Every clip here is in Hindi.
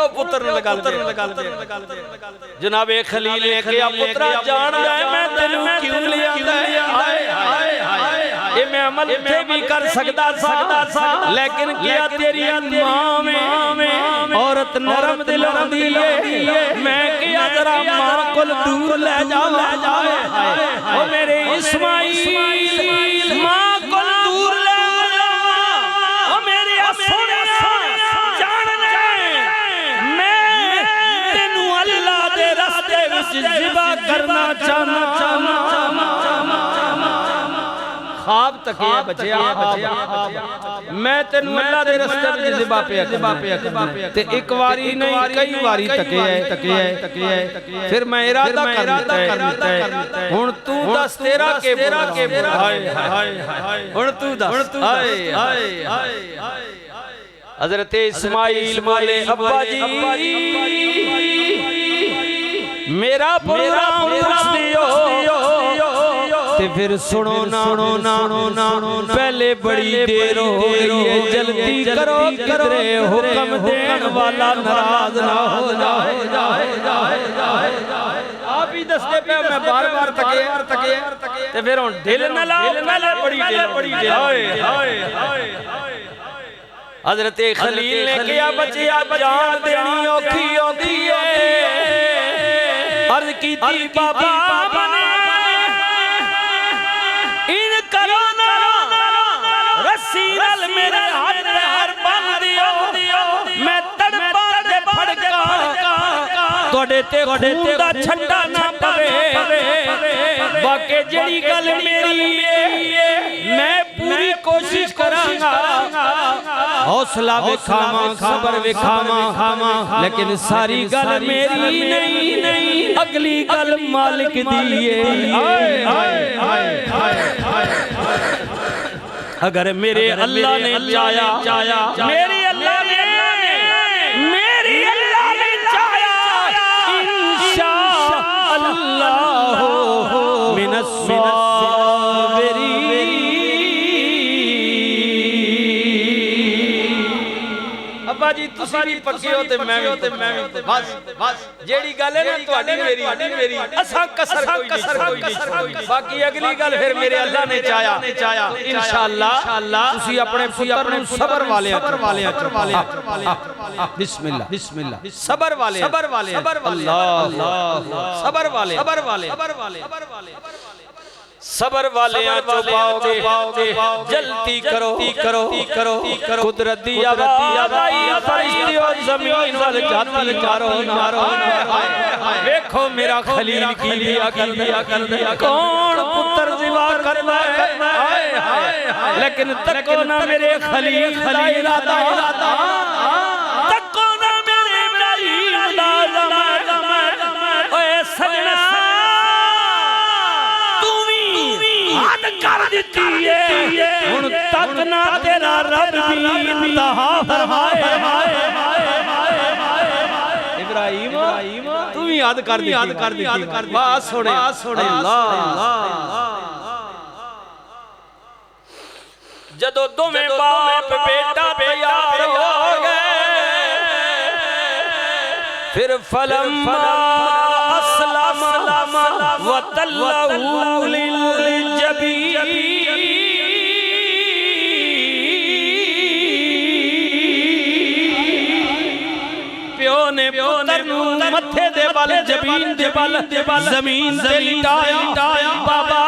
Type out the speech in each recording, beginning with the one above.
प्यो पुत्र लगा जनाबे खलील ने कहा पुत्रा जान है मैं तेनू क्यों ले आंदा ये मैं अमल थे भी कर सकदा सा लेकिन क्या तेरी मां में औरत नरम दिल होंदी है मैं क्या जरा मां को दूर ले जा ओ मेरे इस्माइल मां को दूर ले ओ मेरे सोने जान ले मैं तेनू अल्लाह दे रास्ते विच ज़िबा करना चाहना ख्वाब तके बच्चिया मैं तेन अल्लाह दे रास्ते विच ज़िबा पे ते एक वारी नहीं कई वारी तके है फिर मैं इरादा कर लेता है हुन तू दस तेरा के हाय हुन तू दस हाय हज़रत इस्माइल बोले अब्बा जी मेरा प्रोग्राम पूछ दियो ते फिर सुनो ना पहले बड़ी देर हो गई है जल्दी करो किधरे हुक्म देने वाला नाराज ना हो जाए आप ही दसते पे मैं बार तके ते फिर हुन दिल न लाओ पहले बड़ी देर हाय हज़रत खलील ने कहा बच्चिया जान देनी औखी होती है अर्ज की बाबा बने इन करो ना रस्सी नाल मेरे हाथ पैर बंद दियो मैं तड़पा दे फड़का तोड़े ते खूदा छड्डा ना पवे बाकी जेड़ी गल मेरी मैं पूरी कोशिश करांगा हौसला विखावा खबर विखावा लेकिन सारी गल मेरी नहीं अगली गल मालिक दी है अगर मेरे अल्लाह ने चाया मेरी अल्लाह ने चाया इंशाअल्लाह मिनस जी तुसी भी पक्के हो ते मैं भी बस जेड़ी गल है ना ਤੁਹਾਡੀ मेरी असा कसर कोई नहीं बाकी अगली गल फिर मेरे अल्लाह ने चाया इंशाअल्लाह तुसी अपने पुत्र नु सबर वाले बिस्मिल्लाह सबर वाले अल्लाह सबर वाले सबर वाले पाओगे जल्दी करो कुदरत दी आवाज़ आई फरिश्तियों ज़मीन वल जाती मारो देखो मेरा खलील की लिया कर दिया कौन पुत्र ज़िबा करना है लेकिन तको ना मेरे खलील का इरादा तको ना मेरे इब्राहीम दा ज़मान ओए सजना कर देती है हुन तक ना तेरा रब भी इंतहा फरमाए इब्राहीम तू भी याद कर दी बात सुने अल्लाह जदों दोवें बाप बेटा तैयार हो गए फिर फलम अस्लम वतल्लहु लिलजबीन प्यो ने पुत्र नू मथे दे बल जबीन दे बल जमीन ते लिटाया बाबा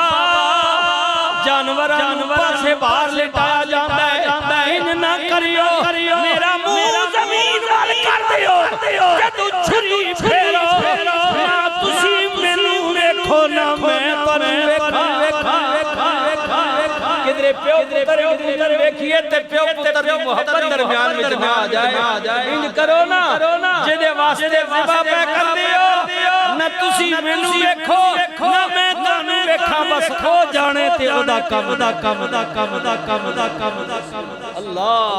जानवर पासे बाहर लिटाया जाता है इन ना करियो मेरा मुंह जमीन वाल कर दियो जदू छुरी फेरो ना तुसी मैनू देखो ना मैं तन्नू देखा किधरे प्यो पुत्र देखिए ते प्यो पुत्र दी मोहब्बत दरमियान विच ना आ जाए इंज करो ना जेदे वास्ते ज़िबा पे कर दियो ना तुसी मैनू देखो ना मैं तन्नू देखा बस खो जाने ते ओदा कम अल्लाह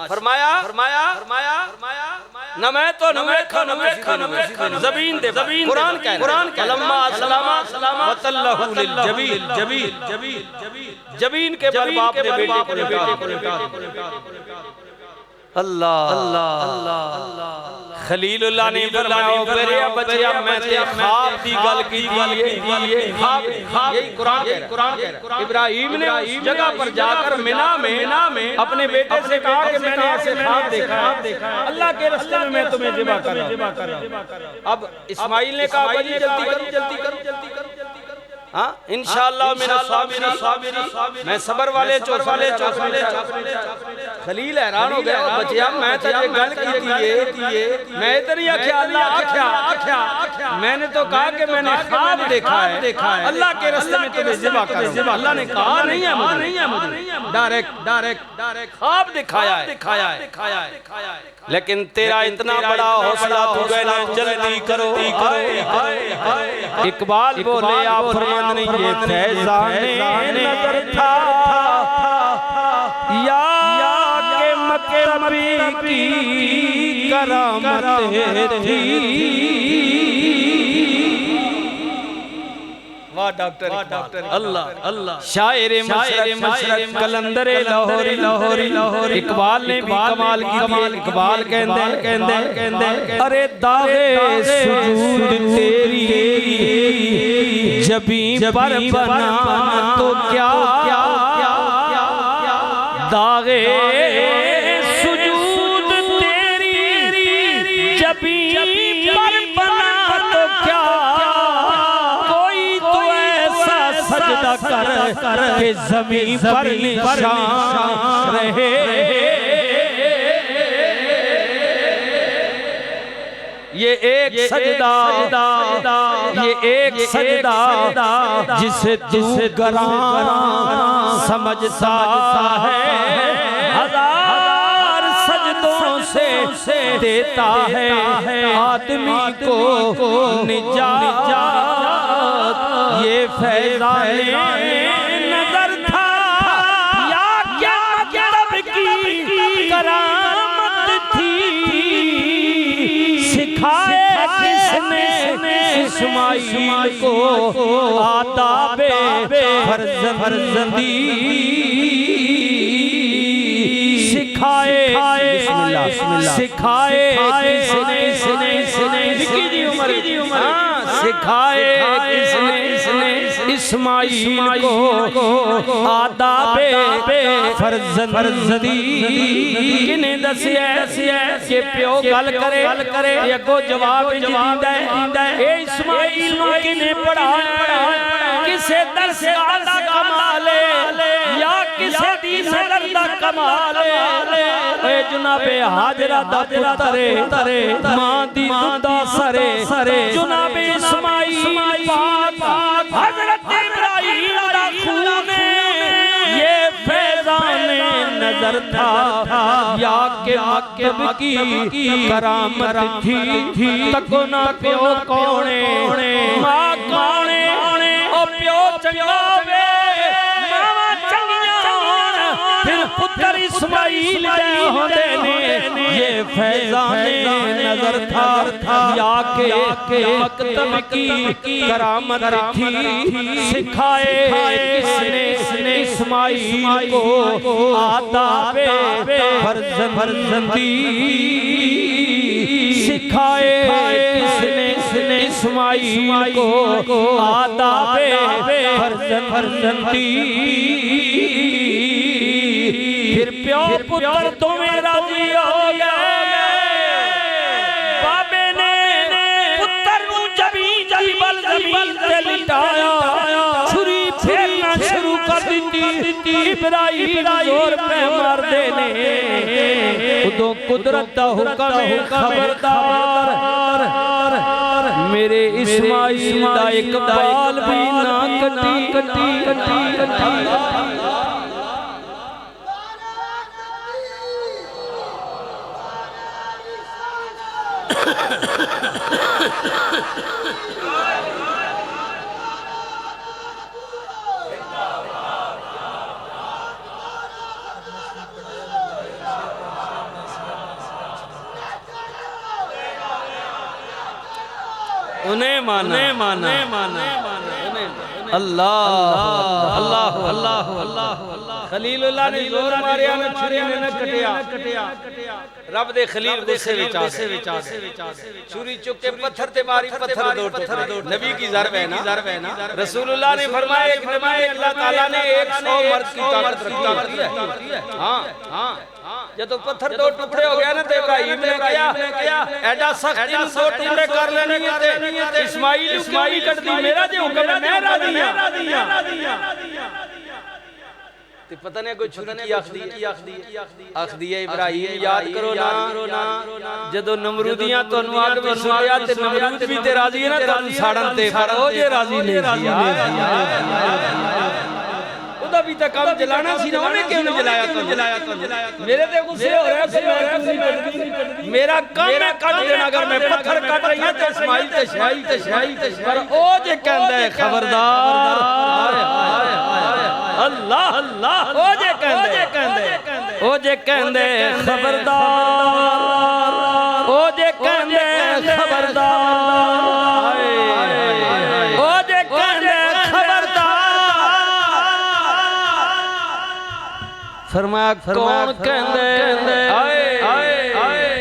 फरमाया न मैं तो न जबीन दे कुरान कह जबीन के बल बाप ने बेटे को लिटा अल्लाह अल्लाह अल्लाह खलीलुल्लाह ने फरमाया मेरे बच्चा मैं ते ख्वाब दी गल की ये ख्वाब यही कुरान कह रहा है। इब्राहिम ने उस जगह पर जाकर मिना में अपने बेटे से कहा कि मैंने ऐसे ख्वाब देखा है, अल्लाह के रास्ते में मैं तुम्हें ज़िबा कर रहा हूं। अब इस्माइल ने कहा भाई जल्दी करो हाँ इंशाअल्लाह मेरा साबिरी मैं सबर वाले चौस वाले खलील हैरान हो गया बच्चा मैं तेरे गल की मैं इधर ही आख्या मैंने तो कहा कि मैंने ख्वाब देखा है अल्लाह के रास्ते में तुम्हें ज़िबा कर रहा हूं। अल्लाह ने कहा नहीं है मुझे डायरेक्ट ख्वाब दिखाया है लेकिन तेरा इतना बड़ा हौसला तू कहना जल्दी करो इकबाल बोले आप फरमान नहीं ये फैज़ाने नज़र था या के मकरमी की करामत थी। डॉक्टर अल्लाह शायर मशरक कलंदर लाहौरी इकबाल ने भी कमाल की इकबाल कहंदे अरे दागे सुजूद तेरी जबी पर बना तो क्या दागे सुजूद तेरी जबी पर बना तो क्या कर के ज़मीन पर निशान रहे। ये एक सजदा जिसे तू गरां समझता है हजार सजदों से देता है आदमी को निजात। ये फैज़ाने नज़र था या क्या मतलब की करामत थी सिखाए किसने इस्माइल को आदाबे फर्जंदी सिखाए किसने सिखाए किसने इस्माइल को आदाबे फर्जंदी किने दसिया कि प्यो गल करे अगो जवाब दिंदा है ए इस्माइल किने पढ़ाया किसे दर्स दा कमाल या किसे दी सदर दा कमाल ए जनाबे हाजरा दा पुत्रे मां दी दा सरे जनाबे इस्माइल पाक हजरत इब्राहिम दा खून ये फैज़ाने नज़र था या के मकतब की करामत थी तको ना प्यो कौने मां कौने ओ प्यो चंगा वे मां चंगियां फिर पुत्र इस्माइल दे होंदे ने ये फैज़ाने नज़र था या के मकतब की करामत थी सिखाए किसने इस्माइल को आदाबे फर्जंदी सिखाए किसने इस्माइल को आदाबे फर्जंदी फिर प्यो पुत्र तुम्हें राजी हो गए बाबे ने पुत्र नू जमीन ते लिटाया छुरी फेरना शुरू कर दी इब्राहिम जोर पे मार देने उदो कुदरत दा हुक्म खबरदार मेरे इस्माइल दा एक बाल भी ना कटी उन्हें माना अल्लाह अल्लाह अल्लाह अल्लाह खलीलुल्लाह ने जोर मारिया ने छुरी ने न कटिया रब दे खलील गुस्से विच आ गए छुरी चुक के पत्थर ते मारी पत्थर दो नबी की ज़र्ब है ना रसूलुल्लाह ने फरमाया एक नबी में अल्लाह ताला ने 100 मर्द की ताकत रखी है हां जब तो पत्थर दो टुकड़े हो गया ना तो इब्राहिम ने कहा ऐसा सख्त इन 100 टुकड़े कर लेने थे इस्माइल कट दी मेरा जो हुक्म है मैं राजी ते पता नहीं कोई छुरी की आखदी है इब्राहिम याद करो ना जदों नमरूदियां तन्नू आग विच सुटिया ते नमरूद भी ते राजी है ना तन्नू साड़न ते पर ओ जे राजी नहीं ओदा भी तक काम जलाना सी ना उन्हें क्यों नहीं जलाया मेरे ते गुस्से हो रहा है मेरा काम है काट देना अगर मैं पत्थर काट रही हूं ते इस्माइल ते शाही पर ओ जे कहंदा है खबरदार अल्लाह अल्लाह ओ जे कहंदे खबरदार ओ जे कहंदे खबरदार ओ जे कहंदे खबरदार फरमाया कौन कहंदे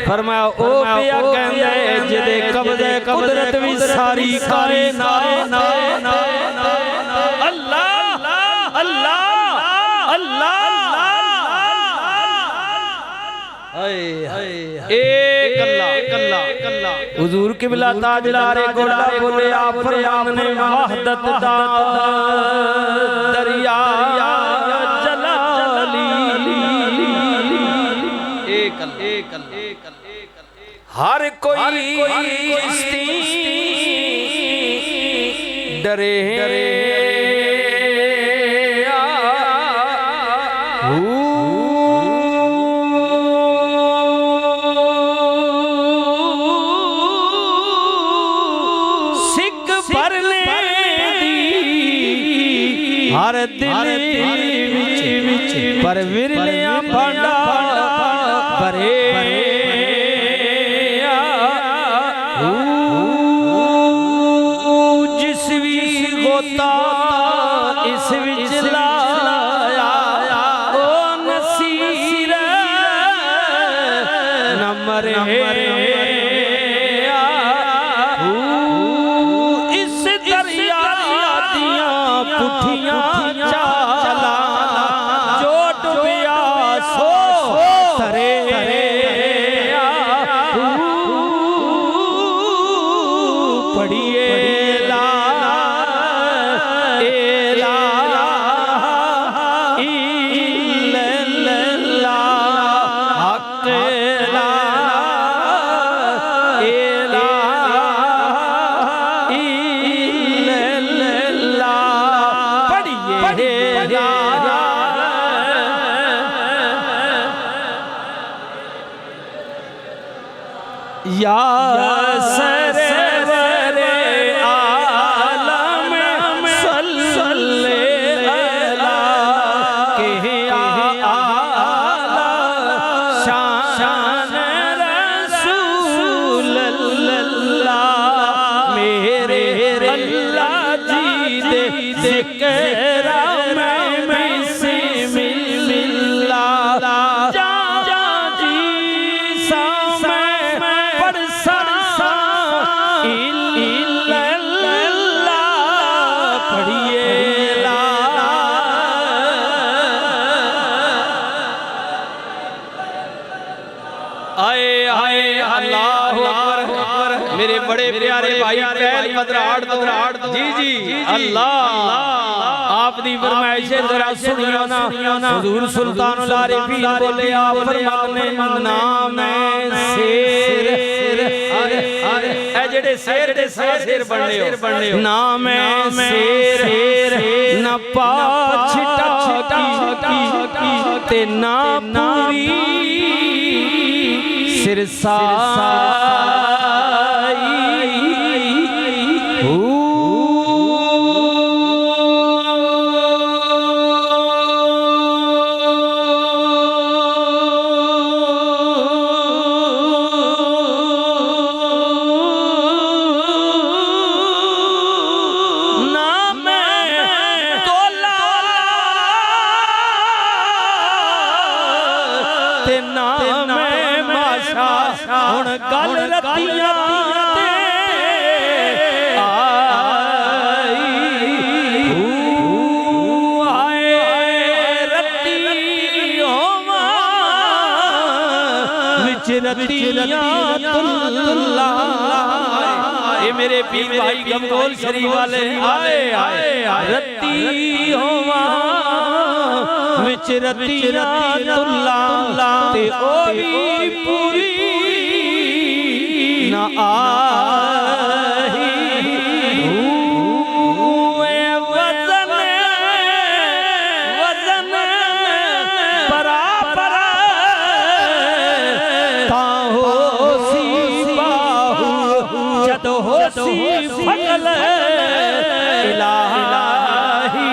फरमाया ओ पिया कहंदे जिदे कब्जे कुदरत भी सारी करे ना हुजूर किबला ताजदारे गोला बोले आप फरमान ने वहदत दा दरिया जलाली एक हर कोई किश्ती डरे हर दिल विच पर विरलियां भांडा भरे जिस भी गोता इस विच लाया ओ नसीर न मरे इस दरिया दियां पुठियां चला जो डुबिया सो तरे पढ़िए ला इल्लल्लाह हक ला या सरवरे आलम सल्ले अला के आला शान रसूल अल्लाह मेरे अल्लाह जी दे ज़िक्र में बिस्मिल्लाह मेरे बड़े प्यारे भाई पहल मदराड़ जी अल्लाह आप दी फरमाइश जरा सुनियो ना हुजूर सुल्तानुल आरिफीन बोले आप फरमाने नाम शेर ए जेड़े शेर दे शेर बनने हो नाम शेर न पाछटा ते ना पूरी सिरसा ते नाम माशा हुण गल रतियां ते ये मेरे पीर भाई गमगोल शरीफ वाले आए रत्ती होवा विच रतियां तुल्ला ते ओरी पूरी ना आही वजन बराबर होसी फकल इलाही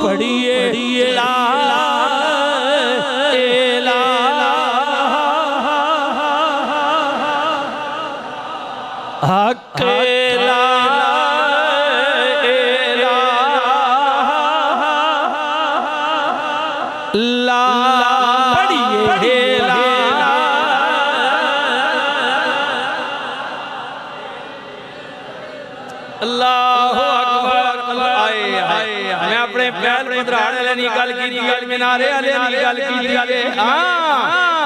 पढ़िए ला अकेला गल की मीनारे वाले दी गल की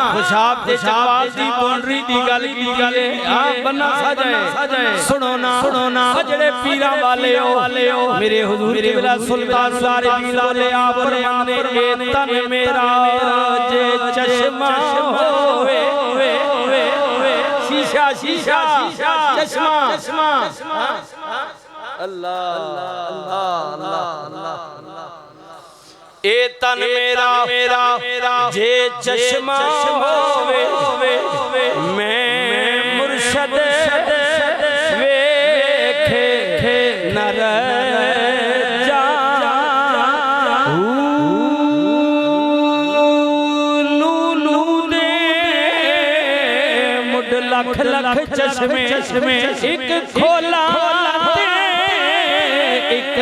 खुशाब ते शहबाज दी बाउंड्री दी गल की बन्ना सजाए सुनो ना जेड़े पीरा वाले हो मेरे हुजूर किबला सुल्तान आरिफीन वाले आप फरमाने ए तन मेरा जे चश्मा होवे शीशा चश्मा अल्लाह ए तन मेरा जे चश्मा होवे मैं मुर्शद वेखे नर जा लूलू दे मुड लख चश्मे एक खोला एक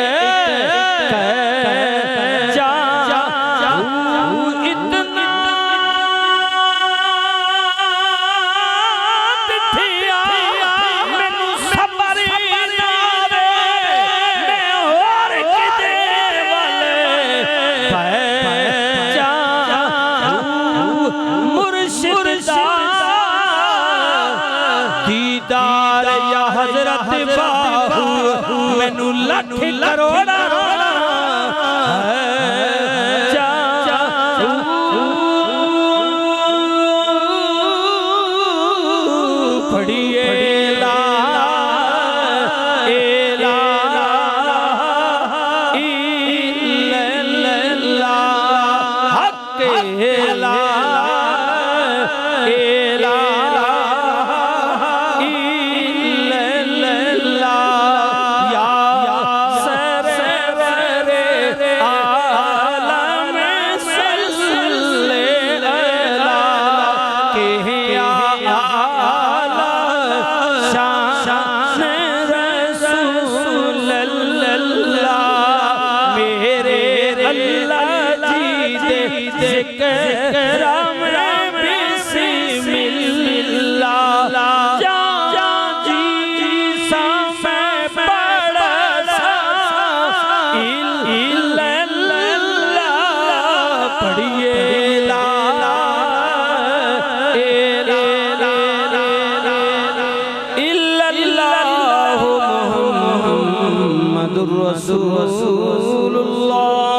दीदार या हजरत बाहू मैनू लख करोड़ा रसूलुल्लाह